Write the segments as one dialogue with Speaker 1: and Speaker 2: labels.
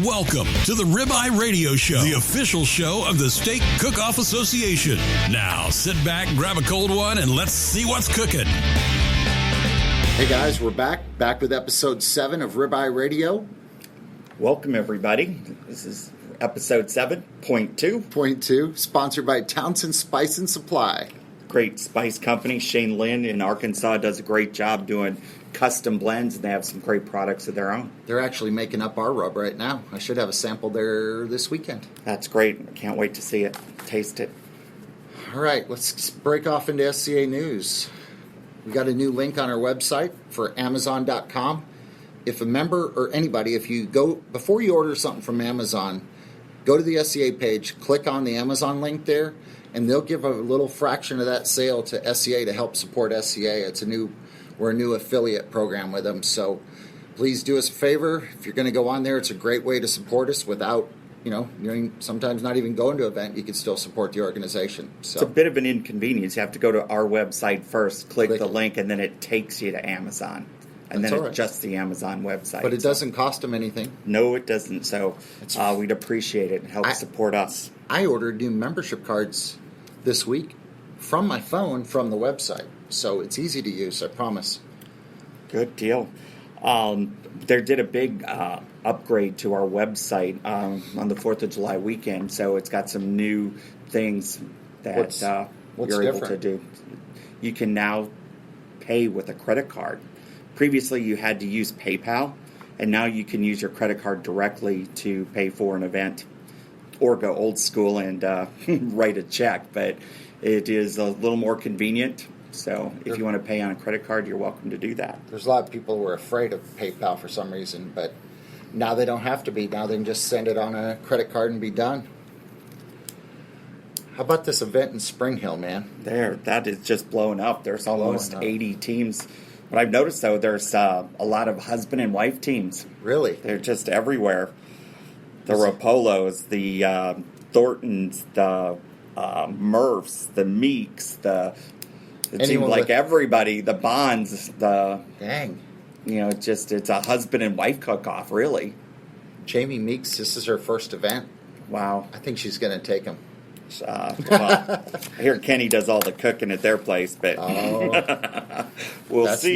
Speaker 1: Welcome to the Ribeye Radio Show, the official show of the Steak Cookoff Association. Now, sit back, grab a cold one, and let's see what's cooking.
Speaker 2: Hey guys, we're back with episode 7 of Ribeye Radio.
Speaker 3: Welcome everybody. This is episode 7.2.
Speaker 2: Sponsored by Townsend Spice and Supply.
Speaker 3: Great spice company. Shane Lynn in Arkansas does a great job doing custom blends, and they have some great products of their own.
Speaker 2: They're actually making up our rub right now. I should have a sample there this weekend.
Speaker 3: That's great. I can't wait to see it, taste it.
Speaker 2: All right, let's break off into SCA news. We got a new link on our website for Amazon.com. If a member or anybody, if you go, before you order something from Amazon, go to the SCA page, click on the Amazon link there, and they'll give a little fraction of that sale to SCA to help support SCA. We're a new affiliate program with them, so please do us a favor. If you're going to go on there, it's a great way to support us without, sometimes not even going to an event. You can still support the organization. So
Speaker 3: it's a bit of an inconvenience. You have to go to our website first, click the link, and then it takes you to Amazon. And then it's just the Amazon website.
Speaker 2: But it doesn't cost them anything.
Speaker 3: No, it doesn't. So we'd appreciate it and help support us.
Speaker 2: I ordered new membership cards this week from my phone from the website. So it's easy to use, I promise.
Speaker 3: Good deal. They did a big upgrade to our website on the 4th of July weekend. So it's got some new things that you're able to do. You can now pay with a credit card. Previously, you had to use PayPal, and now you can use your credit card directly to pay for an event or go old school and write a check. But it is a little more convenient. So if you want to pay on a credit card, you're welcome to do that.
Speaker 2: There's a lot of people who are afraid of PayPal for some reason, but now they don't have to be. Now they can just send it on a credit card and be done. How about this event in Spring Hill, man?
Speaker 3: That is just blowing up. There's almost 80 teams. What I've noticed, though, there's a lot of husband and wife teams.
Speaker 2: Really?
Speaker 3: They're just everywhere. The Rapolos, the Thorntons, the Murphs, the Meeks, it seems like everybody, the Bonds,
Speaker 2: Dang.
Speaker 3: It's a husband and wife cook-off, really.
Speaker 2: Jamie Meeks, this is her first event.
Speaker 3: Wow.
Speaker 2: I think she's going to take him.
Speaker 3: I hear Kenny does all the cooking at their place, but we'll see.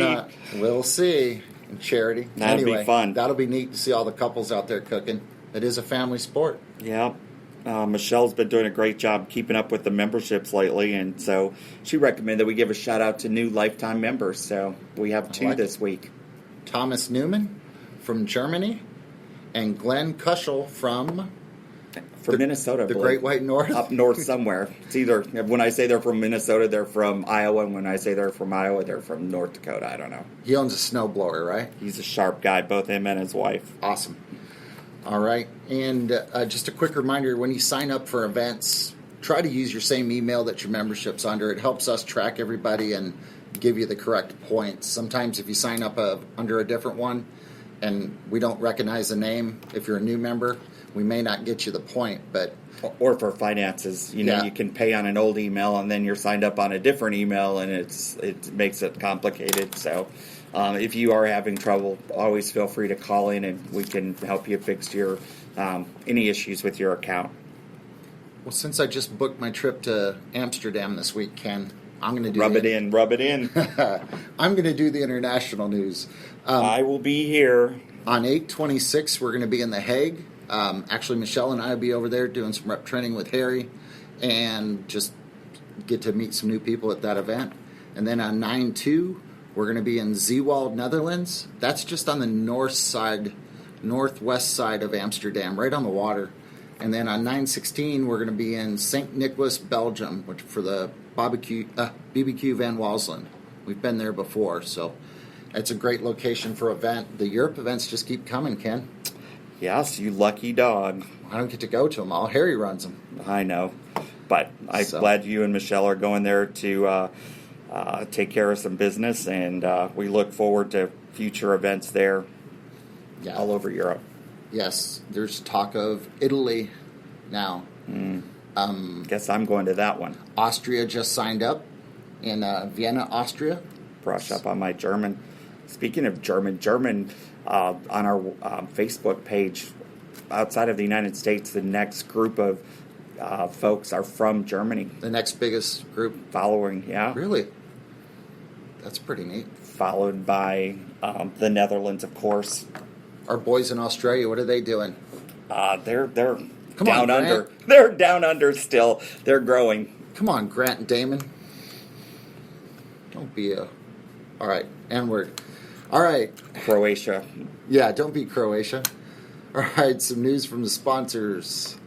Speaker 3: In charity. That'll be fun.
Speaker 2: That'll be neat to see all the couples out there cooking. It is a family sport.
Speaker 3: Yeah. Michelle's been doing a great job keeping up with the memberships lately, and so she recommended we give a shout out to new lifetime members. So we have 2 this week.
Speaker 2: Thomas Newman from Germany and Glenn Kuschel from
Speaker 3: Minnesota.
Speaker 2: The Great White North?
Speaker 3: Up north somewhere. It's either, when I say they're from Minnesota, they're from Iowa, and when I say they're from Iowa, they're from North Dakota. I don't know.
Speaker 2: He owns a snowblower, right?
Speaker 3: He's a sharp guy, both him and his wife.
Speaker 2: Awesome. All right. And just a quick reminder, when you sign up for events, try to use your same email that your membership's under. It helps us track everybody and give you the correct points. Sometimes if you sign up under a different one and we don't recognize the name, if you're a new member, we may not get you the point, but...
Speaker 3: Or for finances, you can pay on an old email and then you're signed up on a different email, and it makes it complicated. So if you are having trouble, always feel free to call in and we can help you fix your any issues with your account.
Speaker 2: Well, since I just booked my trip to Amsterdam this week, Ken, I'm going to do...
Speaker 3: Rub it in.
Speaker 2: I'm going to do the international news.
Speaker 3: I will be here.
Speaker 2: On 8/26, we're going to be in The Hague. Actually, Michelle and I will be over there doing some rep training with Harry and just get to meet some new people at that event. And then on 9/2, we're going to be in Zeewald, Netherlands. That's just on the northwest side of Amsterdam, right on the water. And then on 9/16, we're going to be in St. Nicholas, Belgium, which for the BBQ Van Walsland. We've been there before, so it's a great location for event. The Europe events just keep coming, Ken.
Speaker 3: Yes, you lucky dog.
Speaker 2: I don't get to go to them all. Harry runs them.
Speaker 3: I know. But I'm glad you and Michelle are going there to take care of some business, and we look forward to future events there all over Europe.
Speaker 2: Yes, there's talk of Italy now.
Speaker 3: Guess I'm going to that one.
Speaker 2: Austria just signed up in Vienna, Austria.
Speaker 3: Brush up on my German. Speaking of German on our Facebook page, outside of the United States, the next group of folks are from Germany.
Speaker 2: The next biggest group?
Speaker 3: Following, yeah.
Speaker 2: Really? That's pretty neat.
Speaker 3: Followed by the Netherlands, of course.
Speaker 2: Our boys in Australia, what are they doing?
Speaker 3: They're
Speaker 2: Come
Speaker 3: down
Speaker 2: on,
Speaker 3: under.
Speaker 2: Grant.
Speaker 3: They're down under still. They're growing.
Speaker 2: Come on, Grant and Damon. Don't be a... All right, N-word. All right.
Speaker 3: Croatia.
Speaker 2: Yeah, don't be Croatia. All right, some news from the sponsors.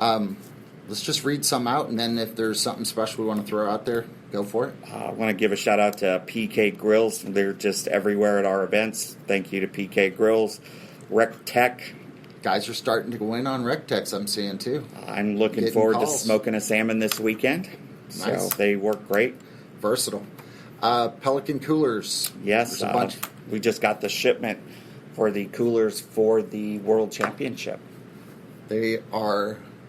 Speaker 2: Let's just read some out, and then if there's something special we want to throw out there, go for it.
Speaker 3: I want to give a shout out to PK Grills. They're just everywhere at our events. Thank you to PK Grills. Rec Tech.
Speaker 2: Guys are starting to win on Rectex, I'm seeing, too.
Speaker 3: I'm looking
Speaker 2: Getting
Speaker 3: forward
Speaker 2: calls.
Speaker 3: to smoking a salmon this weekend.
Speaker 2: Nice.
Speaker 3: So they work great.
Speaker 2: Versatile. Pelican Coolers.
Speaker 3: Yes,
Speaker 2: There's a bunch.
Speaker 3: we just got the shipment for the coolers for the World Championship.
Speaker 2: It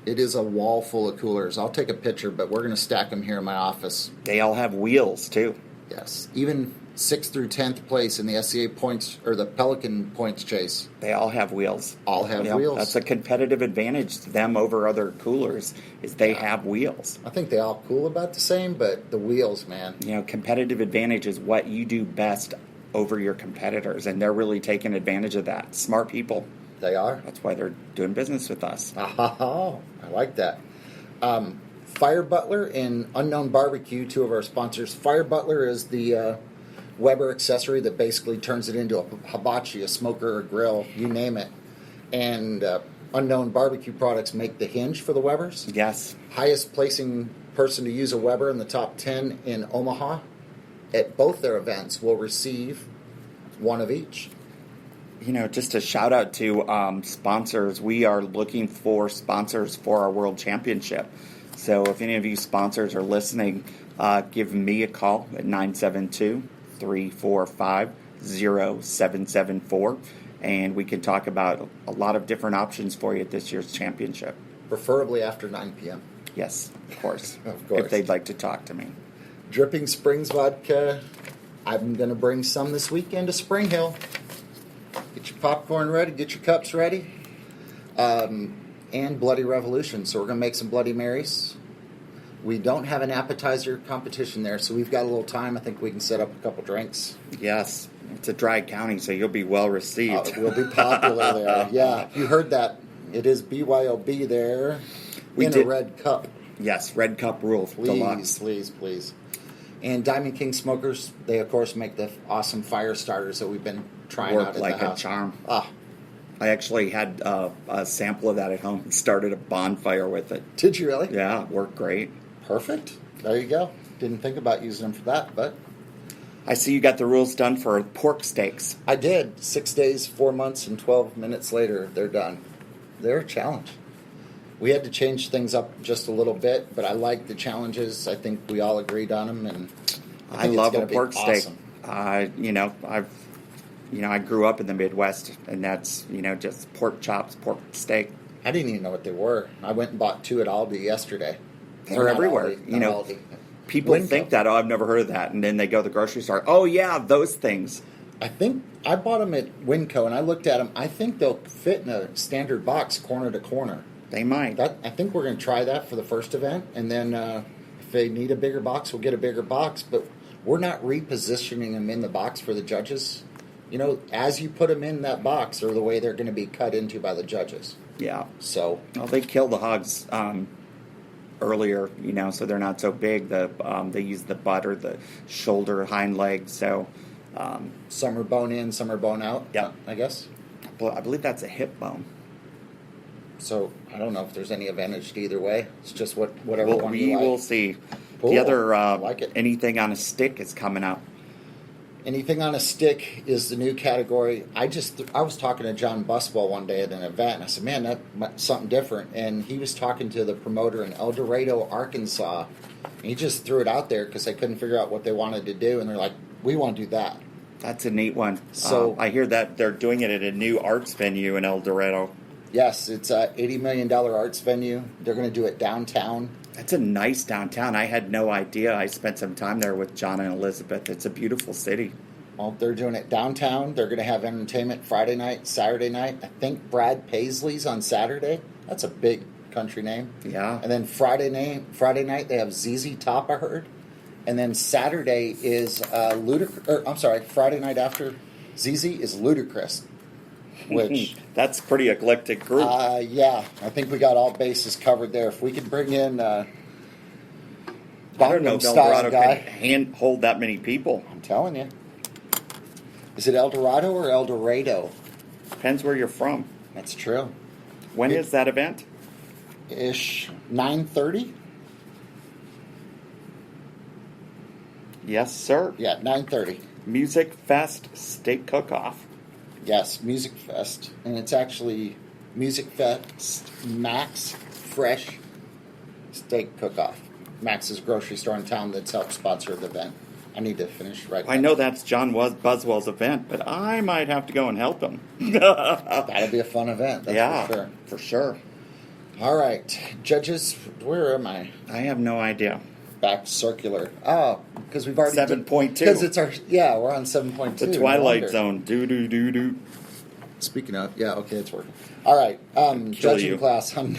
Speaker 2: is a wall full of coolers. I'll take a picture, but we're going to stack them here in my office.
Speaker 3: They all have wheels, too.
Speaker 2: Yes. Even 6th through 10th place in the SCA points, or the Pelican points chase.
Speaker 3: They all have wheels.
Speaker 2: All have wheels.
Speaker 3: That's a competitive advantage to them over other coolers, is they have wheels.
Speaker 2: I think they all cool about the same, but the wheels, man.
Speaker 3: Competitive advantage is what you do best over your competitors, and they're really taking advantage of that. Smart people.
Speaker 2: They are.
Speaker 3: That's why they're doing business with us.
Speaker 2: Oh, I like that. Fire Butler and Unknown Barbecue, two of our sponsors. Fire Butler is the Weber accessory that basically turns it into a hibachi, a smoker, a grill, you name it. And Unknown Barbecue products make the hinge for the Webers.
Speaker 3: Yes.
Speaker 2: Highest placing person to use a Weber in the top 10 in Omaha at both their events will receive one of each.
Speaker 3: Just a shout out to sponsors. We are looking for sponsors for our World Championship. So if any of you sponsors are listening, give me a call at 972-345-0774, and we can talk about a lot of different options for you at this year's championship.
Speaker 2: Preferably after 9 p.m.
Speaker 3: Yes, of course.
Speaker 2: Of course.
Speaker 3: If they'd like to talk to me.
Speaker 2: Dripping Springs Vodka. I'm going to bring some this weekend to Spring Hill. Get your popcorn ready. Get your cups ready. And Bloody Revolution. So we're going to make some Bloody Marys. We don't have an appetizer competition there, so we've got a little time. I think we can set up a couple drinks.
Speaker 3: Yes. It's a dry county, so you'll be well received.
Speaker 2: We'll be popular there. Yeah, you heard that. It is BYOB there a red cup.
Speaker 3: Yes, red cup rule.
Speaker 2: Please, please, please. And Diamond King Smokers, they, of course, make the awesome fire starters that we've been trying out at
Speaker 3: like
Speaker 2: the house.
Speaker 3: a charm.
Speaker 2: Ah,
Speaker 3: I actually had a sample of that at home and started a bonfire with it.
Speaker 2: did you really?
Speaker 3: Yeah, it worked great.
Speaker 2: Perfect. There you go. Didn't think about using them for that, but
Speaker 3: I see you got the rules done for pork steaks.
Speaker 2: I did. 6 days, 4 months, and 12 minutes later, they're done. They're a challenge. We had to change things up just a little bit, but I like the challenges. I think we all agreed on them, and
Speaker 3: I love a pork steak.
Speaker 2: Awesome.
Speaker 3: I grew up in the Midwest, and that's just pork chops, pork steak.
Speaker 2: I didn't even know what they were. I went and bought 2 at Aldi yesterday.
Speaker 3: They're everywhere.
Speaker 2: Aldi.
Speaker 3: People think that, I've never heard of that, and then they go to the grocery store. Oh yeah, those things.
Speaker 2: I think I bought them at Winco, and I looked at them. I think they'll fit in a standard box, corner to corner.
Speaker 3: They might.
Speaker 2: I think we're going to try that for the first event, and then if they need a bigger box, we'll get a bigger box. But we're not repositioning them in the box for the judges. As you put them in that box, are the way they're going to be cut into by the judges.
Speaker 3: Yeah.
Speaker 2: So.
Speaker 3: Well, they kill the hogs earlier, so they're not so big. They use the butt or the shoulder, hind leg. So.
Speaker 2: Some are bone in, some are bone out.
Speaker 3: Yeah.
Speaker 2: I guess.
Speaker 3: I believe that's a hip bone.
Speaker 2: So I don't know if there's any advantage to either way. It's just whatever one you like.
Speaker 3: We will see.
Speaker 2: Cool.
Speaker 3: The other
Speaker 2: like it.
Speaker 3: Anything on a stick is coming up.
Speaker 2: Anything on a stick is the new category. I was talking to John Buswell one day at an event, and I said, man, that's something different. And he was talking to the promoter in El Dorado, Arkansas. And he just threw it out there because they couldn't figure out what they wanted to do. And they're like, we want to do that.
Speaker 3: That's a neat one.
Speaker 2: So
Speaker 3: I hear that they're doing it at a new arts venue in El Dorado.
Speaker 2: Yes, it's a $80 million arts venue. They're going to do it downtown.
Speaker 3: That's a nice downtown. I had no idea. I spent some time there with John and Elizabeth. It's a beautiful city.
Speaker 2: Well, they're doing it downtown. They're going to have entertainment Friday night, Saturday night. I think Brad Paisley's on Saturday. That's a big country name.
Speaker 3: Yeah.
Speaker 2: And then Friday night they have ZZ Top, I heard. And then Saturday is Friday night after ZZ is Ludacris. Which
Speaker 3: that's pretty eclectic group.
Speaker 2: Yeah, I think we got all bases covered there. If we could bring in
Speaker 3: I don't know if El Dorado can hold that many people.
Speaker 2: I'm telling you. Is it El Dorado or El Dorado?
Speaker 3: Depends where you're from.
Speaker 2: That's true.
Speaker 3: When is that event?
Speaker 2: 9:30.
Speaker 3: Yes, sir.
Speaker 2: Yeah, 9:30.
Speaker 3: Music Fest Steak Cookoff.
Speaker 2: Yes, Music Fest. And it's actually Music Fest Max Fresh Steak Cookoff. Max's grocery store in town that's helped sponsor the event. I need to finish right now.
Speaker 3: I know that's John Buswell's event, but I might have to go and help him.
Speaker 2: That'll be a fun event, that's for sure.
Speaker 3: For sure.
Speaker 2: All right. Judges, where am I?
Speaker 3: I have no idea.
Speaker 2: Back circular. Oh, because we've already
Speaker 3: 7.2.
Speaker 2: Because it's we're on 7.2.
Speaker 3: The Twilight Zone. Do.
Speaker 2: Speaking of, it's working. All right. Judging class on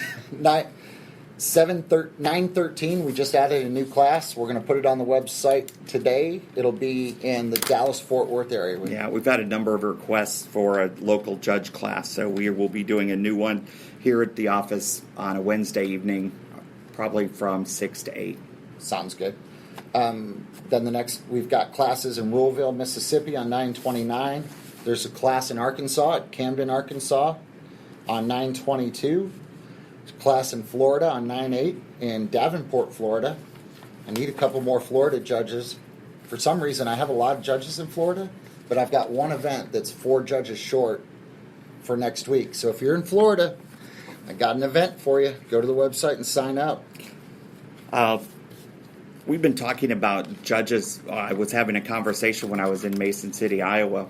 Speaker 2: 9:13. We just added a new class. We're going to put it on the website today. It'll be in the Dallas-Fort Worth area.
Speaker 3: Yeah, we've had a number of requests for a local judge class, so we will be doing a new one here at the office on a Wednesday evening, probably from 6 to 8.
Speaker 2: Sounds good. Then we've got classes in Louisville, Mississippi on 9/29. There's a class in Arkansas at Camden, Arkansas on 9/22. Class in Florida on 9/8 in Davenport, Florida. I need a couple more Florida judges. For some reason, I have a lot of judges in Florida, but I've got one event that's 4 judges short for next week. So if you're in Florida, I got an event for you. Go to the website and sign up.
Speaker 3: We've been talking about judges. I was having a conversation when I was in Mason City, Iowa,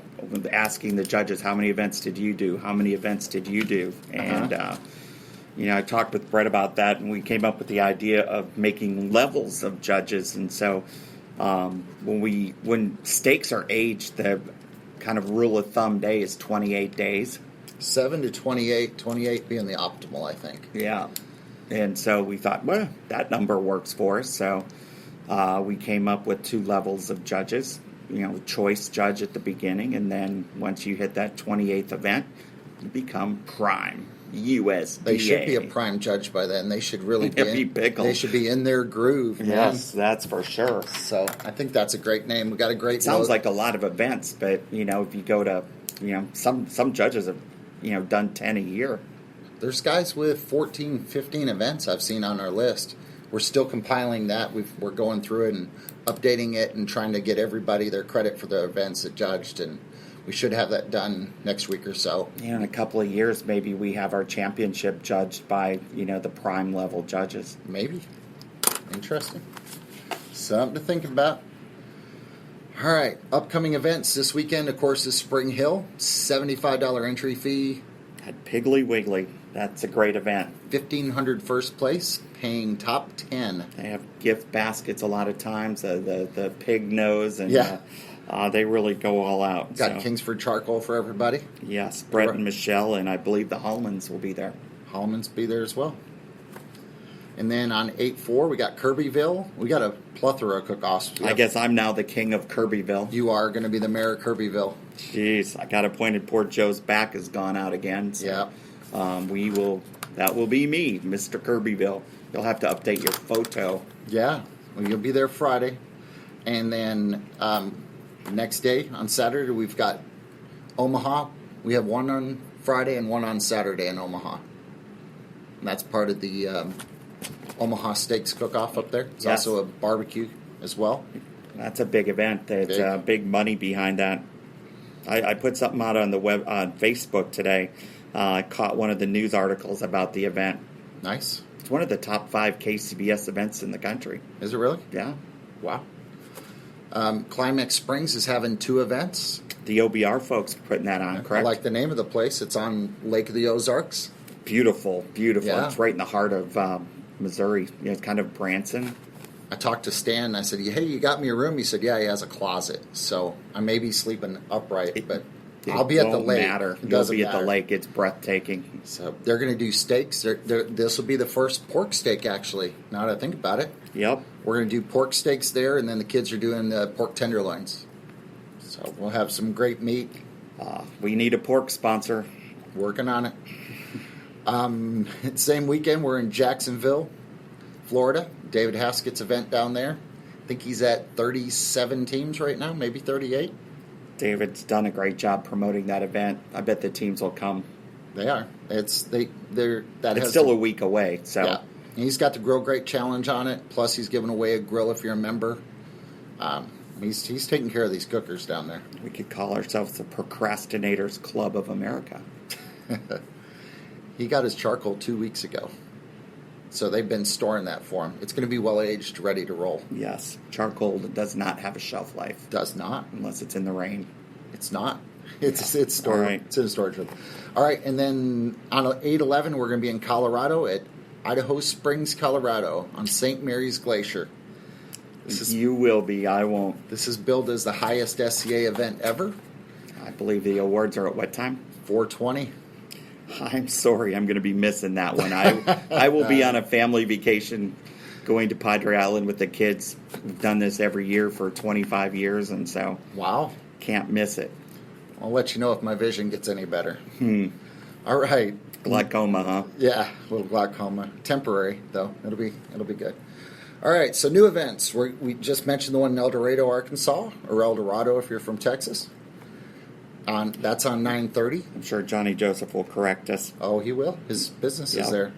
Speaker 3: asking the judges, how many events did you do? How many events did you do? And, I talked with Brett about that, and we came up with the idea of making levels of judges. And so when steaks are aged, the kind of rule of thumb day is 28 days.
Speaker 2: 7 to 28, 28 being the optimal, I think.
Speaker 3: Yeah. And so we thought, well, that number works for us. So we came up with 2 levels of judges, choice judge at the beginning, and then once you hit that 28th event, you become prime USDA.
Speaker 2: They should be a prime judge by then. They should really be
Speaker 3: pickled.
Speaker 2: They should be in their groove, man.
Speaker 3: Yes, that's for sure.
Speaker 2: So I think that's a great name. We got a great.
Speaker 3: It sounds like a lot of events, but if you go to, some judges have, done 10 a year.
Speaker 2: There's guys with 14, 15 events I've seen on our list. We're still compiling that. We're going through it and updating it and trying to get everybody their credit for the events that judged, and we should have that done next week or so.
Speaker 3: In a couple of years, maybe we have our championship judged by, the prime level judges.
Speaker 2: Maybe. Interesting. Something to think about. All right. Upcoming events this weekend, of course, is Spring Hill. $75 entry fee.
Speaker 3: At Piggly Wiggly. That's a great event.
Speaker 2: 1,500 first place, paying top 10.
Speaker 3: They have gift baskets a lot of times, the pig nose, and they really go all out.
Speaker 2: Got Kingsford charcoal for everybody.
Speaker 3: Yes, Brett and Michelle, and I believe the Hallmans will be there.
Speaker 2: Hallmans be there as well. And then on 8/4, we got Kirbyville. We got a plethora of cook-offs.
Speaker 3: I guess I'm now the king of Kirbyville.
Speaker 2: You are going to be the mayor of Kirbyville.
Speaker 3: Jeez, I got appointed. Poor Joe's back has gone out again. So,
Speaker 2: yeah.
Speaker 3: That will be me, Mr. Kirbyville. You'll have to update your photo.
Speaker 2: Yeah, well, you'll be there Friday. And then next day, on Saturday, we've got Omaha. We have one on Friday and one on Saturday in Omaha. And that's part of the Omaha Steaks Cook-Off up there. It's also a barbecue as well.
Speaker 3: That's a big event. There's big money behind that. I put something out on the web on Facebook today. I caught one of the news articles about the event.
Speaker 2: Nice.
Speaker 3: It's one of the top 5 KCBS events in the country.
Speaker 2: Is it really?
Speaker 3: Yeah.
Speaker 2: Wow. Climax Springs is having 2 events.
Speaker 3: The OBR folks are putting that on, correct?
Speaker 2: I like the name of the place. It's on Lake of the Ozarks.
Speaker 3: Beautiful, beautiful.
Speaker 2: Yeah.
Speaker 3: It's right in the heart of Missouri. It's kind of Branson.
Speaker 2: I talked to Stan, and I said, hey, you got me a room? He said, yeah, he has a closet. So I may be sleeping upright, but I'll be at the lake.
Speaker 3: You'll be at the lake. It's breathtaking.
Speaker 2: So they're going to do steaks. This will be the first pork steak, actually, now that I think about it.
Speaker 3: Yep.
Speaker 2: We're going to do pork steaks there, and then the kids are doing the pork tenderloins. So we'll have some great meat.
Speaker 3: We need a pork sponsor.
Speaker 2: Working on it. Same weekend, we're in Jacksonville, Florida. David Haskett's event down there. I think he's at 37 teams right now, maybe 38.
Speaker 3: David's done a great job promoting that event. I bet the teams will come. They
Speaker 2: are. It's
Speaker 3: still a week away, so
Speaker 2: yeah. And he's got the Grill Great Challenge on it. Plus, he's giving away a grill if you're a member. He's taking care of these cookers down there.
Speaker 3: We could call ourselves the Procrastinators Club of America.
Speaker 2: He got his charcoal 2 weeks ago. So they've been storing that for him. It's going to be well-aged, ready to roll.
Speaker 3: Yes. Charcoal does not have a shelf life.
Speaker 2: Does not.
Speaker 3: Unless it's in the rain.
Speaker 2: It's not. It's stored.
Speaker 3: Right.
Speaker 2: It's in storage. All right, and then on 8/11, we're going to be in Colorado at Idaho Springs, Colorado, on St. Mary's Glacier.
Speaker 3: You will be. I won't.
Speaker 2: This is billed as the highest SCA event ever.
Speaker 3: I believe the awards are at what time?
Speaker 2: 4:20.
Speaker 3: I'm sorry, I'm going to be missing that one. I will be on a family vacation going to Padre Island with the kids. We've done this every year for 25 years, and so
Speaker 2: wow,
Speaker 3: can't miss it.
Speaker 2: I'll let you know if my vision gets any better. All right.
Speaker 3: Glaucoma, huh?
Speaker 2: Yeah, a little glaucoma. Temporary, though. It'll be good. All right, so new events. We just mentioned the one in El Dorado, Arkansas, or El Dorado if you're from Texas. That's on 9/30.
Speaker 3: I'm sure Johnny Joseph will correct us.
Speaker 2: Oh, he will. His business is there.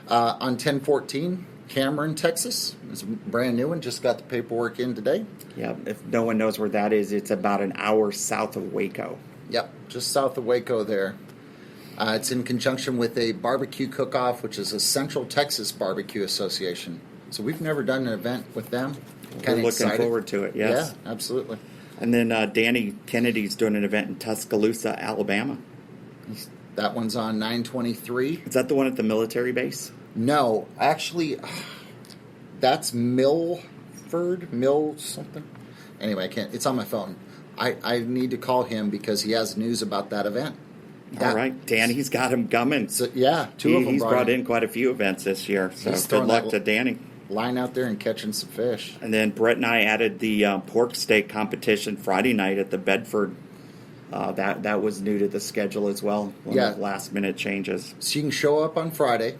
Speaker 2: On 10/14, Cameron, Texas. It's a brand new one. Just got the paperwork in today.
Speaker 3: Yeah, if no one knows where that is, it's about an hour south of Waco.
Speaker 2: Yep, just south of Waco there. It's in conjunction with a barbecue cook-off, which is a Central Texas Barbecue Association. So we've never done an event with them.
Speaker 3: We're looking forward to it, yes.
Speaker 2: Yeah, absolutely.
Speaker 3: And then Danny Kennedy's doing an event in Tuscaloosa, Alabama.
Speaker 2: That one's on 9/23.
Speaker 3: Is that the one at the military base?
Speaker 2: No, actually, that's Mill something. Anyway, I can't. It's on my phone. I need to call him because he has news about that event.
Speaker 3: All right, Danny's got him coming.
Speaker 2: So, yeah, two of them.
Speaker 3: He's brought in quite a few events this year. So good luck to Danny.
Speaker 2: Line out there and catching some fish.
Speaker 3: And then Brett and I added the pork steak competition Friday night at the Bedford. That was new to the schedule as well. One of the last minute changes.
Speaker 2: So you can show up on Friday.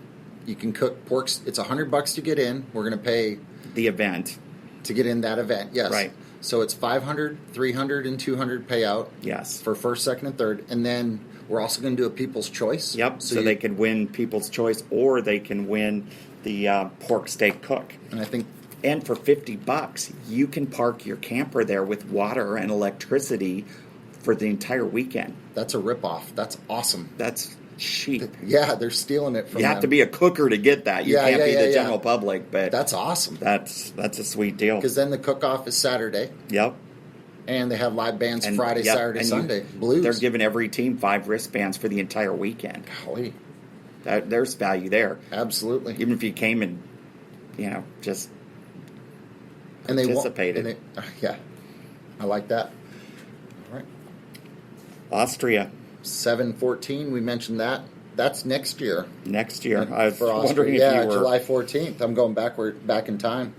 Speaker 2: You can cook pork. It's $100 to get in. We're going to pay
Speaker 3: the event
Speaker 2: to get in that event. Yes,
Speaker 3: right.
Speaker 2: So it's $500, $300, and $200 payout.
Speaker 3: Yes,
Speaker 2: for first, second, and third, and then we're also going to do a People's Choice.
Speaker 3: Yep. So they can win People's Choice, or they can win the pork steak cook.
Speaker 2: And I think,
Speaker 3: and for $50, you can park your camper there with water and electricity for the entire weekend.
Speaker 2: That's a ripoff. That's awesome.
Speaker 3: That's cheap.
Speaker 2: Yeah, they're stealing it from
Speaker 3: you have to be a cooker to get that. You can't be the general public, but
Speaker 2: that's awesome.
Speaker 3: That's a sweet deal.
Speaker 2: Because then the cook-off is Saturday.
Speaker 3: Yep.
Speaker 2: And they have live bands Friday, Saturday, Sunday. Blues.
Speaker 3: They're giving every team 5 wristbands for the entire weekend.
Speaker 2: Golly.
Speaker 3: There's value there.
Speaker 2: Absolutely.
Speaker 3: Even if you came and, just participated.
Speaker 2: Yeah. I like that. All right.
Speaker 3: Austria.
Speaker 2: 7/14, we mentioned that. That's next year.
Speaker 3: Next year. I was wondering if you were...
Speaker 2: July 14th. I'm going back in time.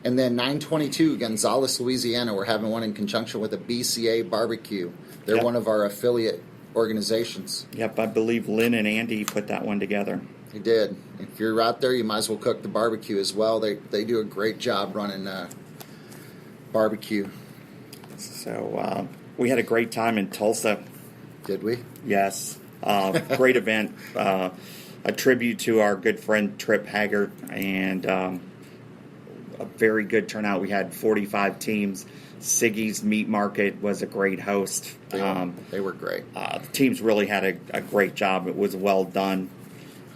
Speaker 2: And then 9/22, Gonzales, Louisiana. We're having one in conjunction with a BCA barbecue. They're one of our affiliate organizations.
Speaker 3: Yep, I believe Lynn and Andy put that one together.
Speaker 2: They did. If you're out there, you might as well cook the barbecue as well. They do a great job running barbecue.
Speaker 3: So we had a great time in Tulsa.
Speaker 2: Did we?
Speaker 3: Yes. Great event. A tribute to our good friend Trip Haggart, and a very good turnout. We had 45 teams. Siggy's Meat Market was a great host.
Speaker 2: They were great.
Speaker 3: The teams really had a great job. It was well done.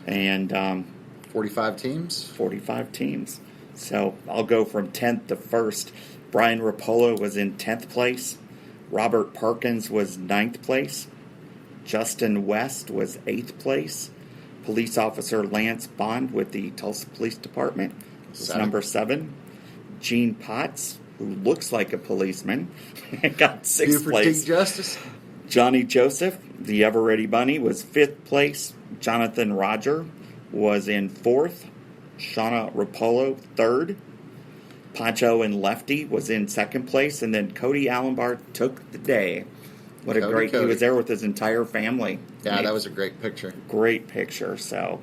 Speaker 3: And
Speaker 2: 45 teams?
Speaker 3: 45 teams. So I'll go from 10th to 1st. Brian Rapola was in 10th place. Robert Parkins was 9th place. Justin West was 8th place. Police Officer Lance Bond with the Tulsa Police Department was number 7. Gene Potts, who looks like a policeman, got 6th
Speaker 2: for
Speaker 3: place.
Speaker 2: King Justice.
Speaker 3: Johnny Joseph, the Ever-Ready Bunny, was 5th place. Jonathan Roger was in 4th. Shauna Rapolo, 3rd. Pancho and Lefty was in 2nd place. And then Cody Allenbar took the day. What a great... Cody. He was there with his entire family.
Speaker 2: Yeah, that was a great picture.
Speaker 3: Great picture. So,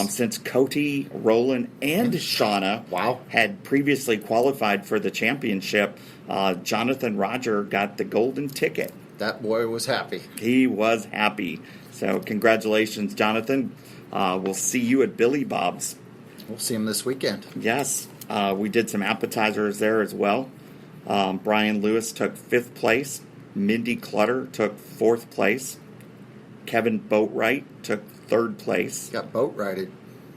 Speaker 3: since Cody, Roland, and Shauna had previously qualified for the championship, Jonathan Roger got the golden ticket.
Speaker 2: That boy was happy.
Speaker 3: He was happy. So, congratulations, Jonathan. We'll see you at Billy Bob's.
Speaker 2: We'll see him this weekend.
Speaker 3: Yes. We did some appetizers there as well. Brian Lewis took 5th place. Mindy Clutter took 4th place. Kevin Boatwright took 3rd place.
Speaker 2: Got boat righted.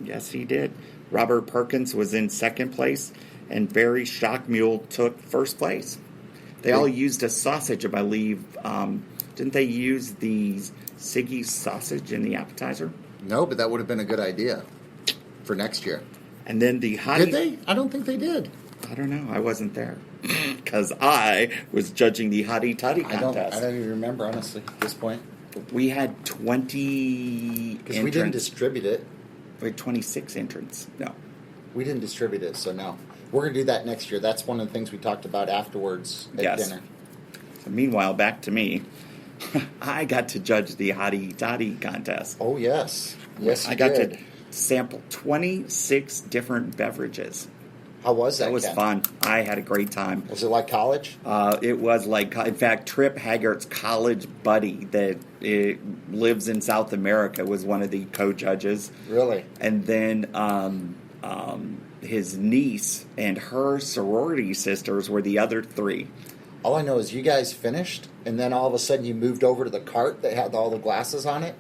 Speaker 3: Yes, he did. Robert Perkins was in 2nd place. And Barry Shockmule took 1st place. They all used a sausage, I believe. Didn't they use the Siggy's sausage in the appetizer?
Speaker 2: No, but that would have been a good idea for next year.
Speaker 3: And then the hottie...
Speaker 2: Did they? I don't think they did.
Speaker 3: I don't know. I wasn't there. Because I was judging the Hottie Toddy contest.
Speaker 2: I don't even remember, honestly, at this point.
Speaker 3: We had 20
Speaker 2: Because we didn't distribute it.
Speaker 3: We had 26 entrants. No.
Speaker 2: We didn't distribute it, so no. We're going to do that next year. That's one of the things we talked about afterwards at dinner.
Speaker 3: So meanwhile, back to me. I got to judge the Hottie Toddy contest.
Speaker 2: Oh, yes. Yes,
Speaker 3: I got to sample 26 different beverages.
Speaker 2: How was that?
Speaker 3: That was fun. I had a great time.
Speaker 2: Was it like college?
Speaker 3: It was like, in fact, Trip Haggart's college buddy that lives in South America was one of the co-judges.
Speaker 2: Really?
Speaker 3: And then his niece and her sorority sisters were the other 3.
Speaker 2: All I know is you guys finished, and then all of a sudden you moved over to the cart that had all the glasses on it.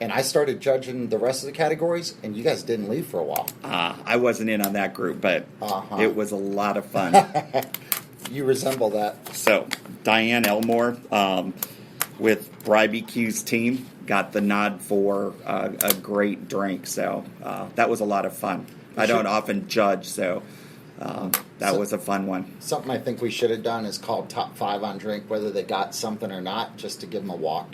Speaker 2: And I started judging the rest of the categories, and you guys didn't leave for a while.
Speaker 3: I wasn't in on that group, but it was a lot of fun.
Speaker 2: You resemble that.
Speaker 3: So, Diane Elmore with BBQ's team got the nod for a great drink. So, that was a lot of fun. I don't often judge, so that was a fun one.
Speaker 2: Something I think we should have done is called Top 5 on Drink, whether they got something or not, just to give them a walk.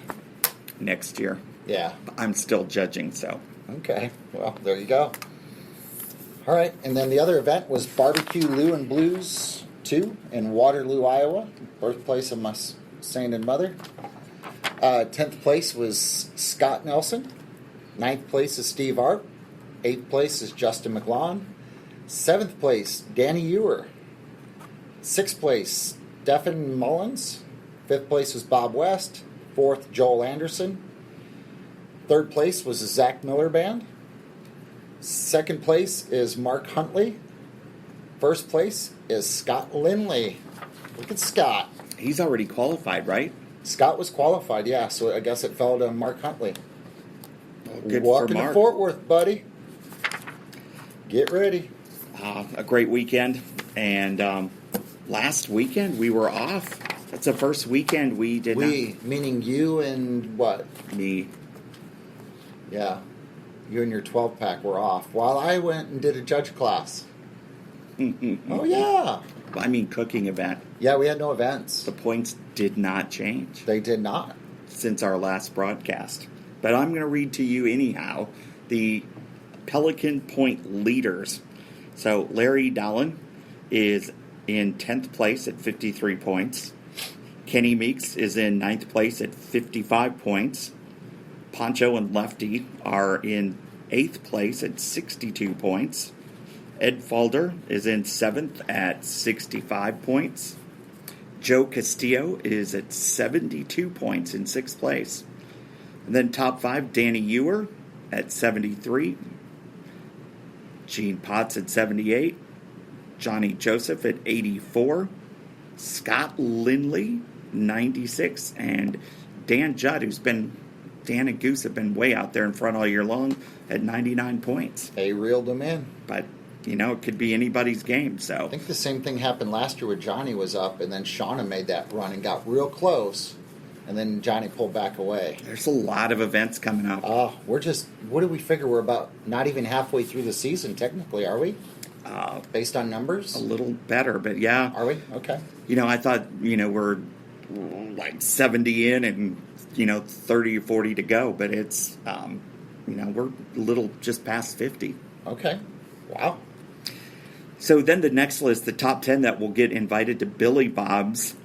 Speaker 3: Next year.
Speaker 2: Yeah.
Speaker 3: I'm still judging, so.
Speaker 2: Okay. Well, there you go. All right. And then the other event was Barbecue Lou and Blues 2 in Waterloo, Iowa, birthplace of my saint and mother. 10th place was Scott Nelson. 9th place is Steve Arp. 8th place is Justin McLaughlin. 7th place, Danny Ewer. 6th place, Stephen Mullins. 5th place was Bob West. 4th, Joel Anderson. 3rd place was the Zach Miller Band. 2nd place is Mark Huntley. 1st place is Scott Lindley. Look at Scott.
Speaker 3: He's already qualified, right?
Speaker 2: Scott was qualified, yeah, so I guess it fell to Mark Huntley.
Speaker 3: Well, good
Speaker 2: Walking
Speaker 3: for Mark.
Speaker 2: to Fort Worth, buddy. Get ready.
Speaker 3: A great weekend. And last weekend we were off. That's the first weekend we did not.
Speaker 2: We, meaning you and what?
Speaker 3: Me.
Speaker 2: Yeah. You and your 12-pack were off. While I went and did a judge class. Oh, yeah.
Speaker 3: I mean, cooking event.
Speaker 2: Yeah, we had no events.
Speaker 3: The points did not change.
Speaker 2: They did not.
Speaker 3: Since our last broadcast. But I'm going to read to you anyhow the Pelican Point leaders. So Larry Dallin is in 10th place at 53 points. Kenny Meeks is in 9th place at 55 points. Pancho and Lefty are in 8th place at 62 points. Ed Falder is in 7th at 65 points. Joe Castillo is at 72 points in 6th place. And then top 5, Danny Ewer at 73. Gene Potts at 78. Johnny Joseph at 84. Scott Lindley, 96. And Dan Judd, Dan and Goose have been way out there in front all year long at 99 points.
Speaker 2: They reeled them in.
Speaker 3: But, it could be anybody's game, so.
Speaker 2: I think the same thing happened last year where Johnny was up, and then Shauna made that run and got real close, and then Johnny pulled back away.
Speaker 3: There's a lot of events coming up.
Speaker 2: What do we figure? We're about not even halfway through the season, technically, are we? Based on numbers?
Speaker 3: A little better, but yeah.
Speaker 2: Are we? Okay.
Speaker 3: I thought, we're like 70 in and, 30 or 40 to go, but it's, we're a little just past 50.
Speaker 2: Okay. Wow.
Speaker 3: So then the next list, the top 10 that will get invited to Billy Bob's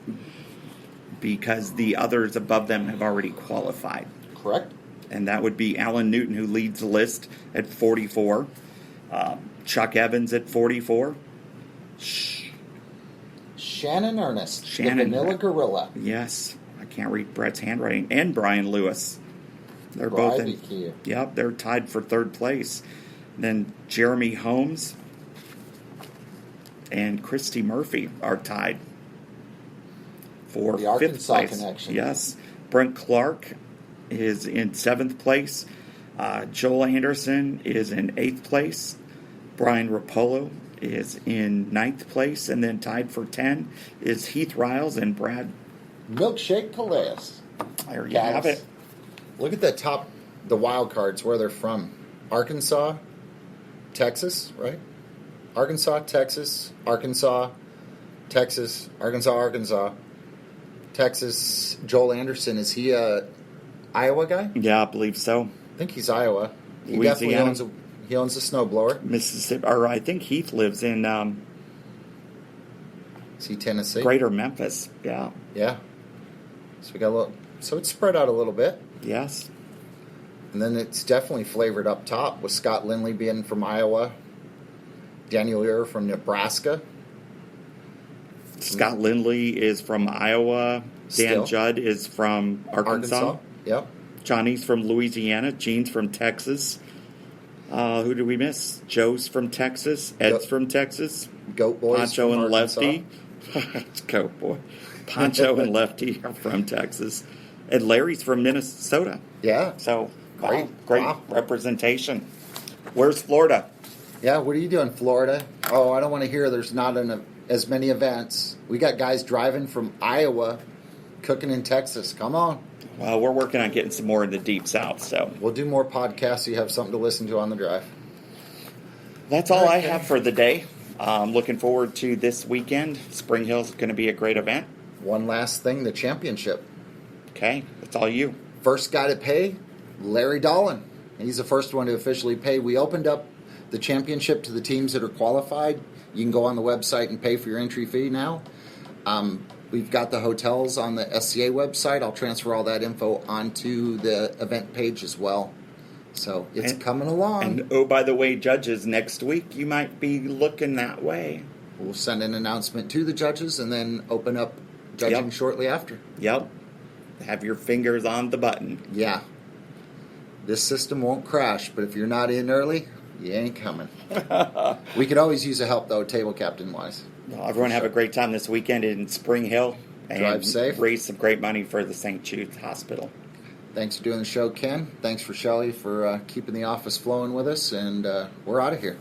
Speaker 3: because the others above them have already qualified.
Speaker 2: Correct.
Speaker 3: And that would be Alan Newton, who leads the list at 44. Chuck Evans at 44.
Speaker 2: Shannon Ernest,
Speaker 3: Shannon,
Speaker 2: the Vanilla Gorilla.
Speaker 3: Yes. I can't read Brett's handwriting. And Brian Lewis. They're both in. Yep, they're tied for third place. Then Jeremy Holmes and Christy Murphy are tied for
Speaker 2: the
Speaker 3: fifth
Speaker 2: Arkansas
Speaker 3: place.
Speaker 2: Connection.
Speaker 3: Yes. Brent Clark is in seventh place. Joel Anderson is in eighth place. Brian Rapolo is in ninth place. And then tied for 10 is Heath Riles and Brad
Speaker 2: Milkshake Calais.
Speaker 3: There you have it.
Speaker 2: Look at the wild cards, where they're from. Arkansas, Texas, right? Arkansas, Texas, Arkansas, Texas, Arkansas, Texas. Joel Anderson, is he a Iowa guy?
Speaker 3: Yeah, I believe so.
Speaker 2: I think he's Iowa. He
Speaker 3: Louisiana.
Speaker 2: definitely owns a snowblower.
Speaker 3: Mississippi, or I think Heath lives in
Speaker 2: Is he Tennessee?
Speaker 3: Greater Memphis. Yeah.
Speaker 2: Yeah. So we got a little. So it's spread out a little bit.
Speaker 3: Yes.
Speaker 2: And then it's definitely flavored up top with Scott Lindley being from Iowa, Daniel Ear from Nebraska.
Speaker 3: Scott Lindley is from Iowa.
Speaker 2: Still.
Speaker 3: Dan Judd is from Arkansas.
Speaker 2: Yep.
Speaker 3: Johnny's from Louisiana. Gene's from Texas. Who did we miss? Joe's from Texas. Ed's from Texas.
Speaker 2: Goat Boys
Speaker 3: Poncho
Speaker 2: from
Speaker 3: and
Speaker 2: Arkansas.
Speaker 3: Lefty. It's Goat Boy. Poncho and Lefty are from Texas. And Larry's from Minnesota.
Speaker 2: Yeah.
Speaker 3: So,
Speaker 2: Great.
Speaker 3: great
Speaker 2: Wow.
Speaker 3: representation. Where's Florida?
Speaker 2: Yeah, what are you doing, Florida? Oh, I don't want to hear there's not as many events. We got guys driving from Iowa, cooking in Texas. Come on.
Speaker 3: Well, we're working on getting some more in the Deep South, so.
Speaker 2: We'll do more podcasts so you have something to listen to on the drive.
Speaker 3: That's all I have for the day. Looking forward to this weekend. Spring Hill's going to be a great event.
Speaker 2: One last thing, the championship.
Speaker 3: Okay, that's all you.
Speaker 2: First guy to pay, Larry Dolan. He's the first one to officially pay. We opened up the championship to the teams that are qualified. You can go on the website and pay for your entry fee now. We've got the hotels on the SCA website. I'll transfer all that info onto the event page as well. So it's coming along.
Speaker 3: And oh, by the way, judges, next week you might be looking that way.
Speaker 2: We'll send an announcement to the judges and then open up judging shortly after.
Speaker 3: Yep. Have your fingers on the button.
Speaker 2: Yeah. This system won't crash, but if you're not in early, you ain't coming. We could always use a help, though, table captain-wise.
Speaker 3: Well, everyone have a great time this weekend in Spring Hill. And
Speaker 2: drive safe.
Speaker 3: Raise some great money for the St. Jude Hospital.
Speaker 2: Thanks for doing the show, Ken. Thanks for Shelley for keeping the office flowing with us, and we're out of here.